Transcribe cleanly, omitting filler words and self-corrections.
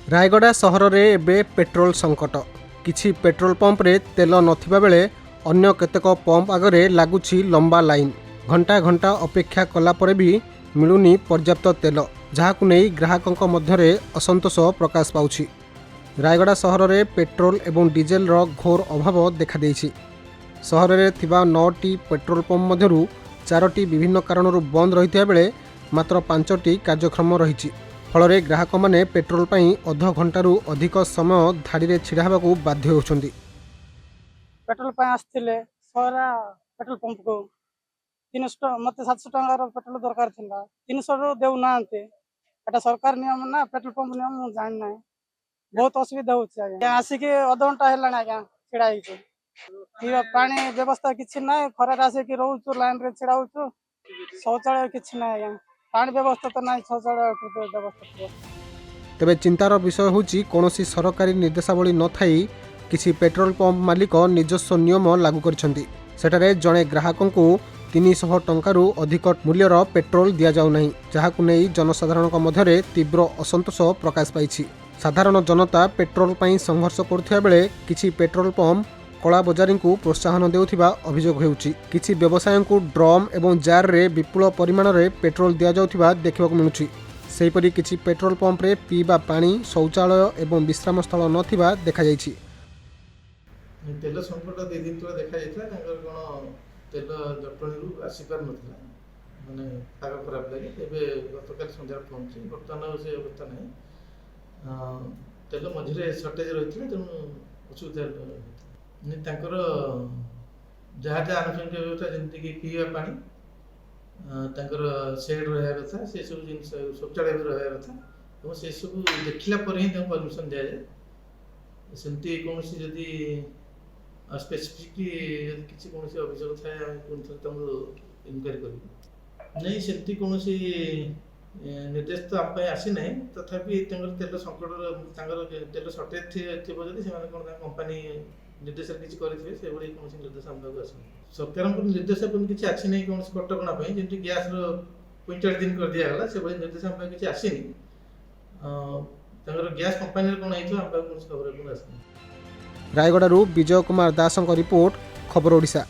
रायगड़ा सहर में एबे पेट्रोल संकट किछि पेट्रोल पंप रे तेल नथिबा बेले अन्य केतेक पंप आगरे लागुछि लंबा लाइन घंटा घंटा अपेक्षा कला परे भी मिलुनी पर्याप्त तेल जहाकु नै ग्राहकंक मध्यरे असंतोष प्रकाश पाउछि। रायगड़ा सहर में पेट्रोल एवं डीजेल रो घोर अभाव देखा देइछि। सहर में थिबा 9टी पेट्रोल पंप मध्यरु 4टी विभिन्न कारणरू बंद रहिथिया बेले मात्र 5टी कार्यक्रम रहिछि। फल ग्राहक माने पेट्रोल पाई अध घंटारू अधिक समय धाड़ी रे छिड़ा हेबाकू बाध्य होउछन्ती। पेट्रोल पाई आस्थिले सहरा पेट्रोल पंप को 300 मते 700 टंकार पेट्रोल दरकार थिला 300 रो देउ नांते एटा सरकार नियम ना पेट्रोल पंप नियम मु जान नै बहुत असुविधा होछि। आगे आसी के अध घंटा हेला ना आगे छिड़ा हिछु पीवा पानी व्यवस्था किछि नै खरा आसी के रहउछु लाइन रे छिड़ा होछु शौचालय किछि नै आगे पानी व्यवस्था तो नहीं शौचालय व्यवस्था। तेबे चिंतार विषय होची कोनोसी सरकारी निर्देशावली न थाई किछि पेट्रोल पंप मालिक निजस्व नियम लागू करछन्ती। सेटारे जणे ग्राहकंकु 300 टंकारु अधिक मूल्यर पेट्रोल दिया जाउ नाही जहाकु नै जनसाधारणक मध्यरे तीव्र असंतोष प्रकाश पाइछि। साधारण जनता पेट्रोल पई संघर्ष करथुवा बेले किछि पेट्रोल पंप कला बजारी को प्रोत्साहन देउथिबा अभियोग हेउछि। किछि व्यवसायींकु ड्रम एवं जार रे विपुल परिमाण रे पेट्रोल दिया जाउथिबा देखिबाकु मिलुछि। सेहिपरि किछि पेट्रोल पंप रे पीबा पानी शौचालय एवं विश्राम स्थल नथिबा देखा जाइछि। तेल संकट 2 दिन तले देखा जाइछला तांकर कोन तेल जटणीरू आसी पार नथिला माने पाग खराब लागि एबे गतकाल संध्या पहुंची वर्तमान से अवस्था नै तेल मझिरे शॉर्टेज रहिथिले तेनु असुविधा नै तांकर जहाँ जहाँ आनुषंगिक व्यवस्था जमती कि पीवा पानी तांकर शेड रहा कथा से सब जिन शौचालय भी रहा कथा तो से सब देखला पर ही परमिशन दिया जाए। सेमती कौन जदि स्पेसिफिक किसी कौन अभियोग थाए तुमको इनक्वारी कर नहीं सेमती कौन निर्देश तो आप आसी ना तथापि तेल संकट तेल सर्टेज थी कौन कंपनी निर्देश किसी करेंगे से कौन निर्देश आम पाक आस सरकार निर्देश किसी आसी ना कौन कटका जमी गैस रो 45 दिन कर दिगला से निर्देश आम पाक किसी आसनी गैस कंपनी कौन होम पाक कौन खबर आसनी। रायगड़ारू विजय कुमार दासଙ୍କ रिपोर्ट खबर ओडिशा।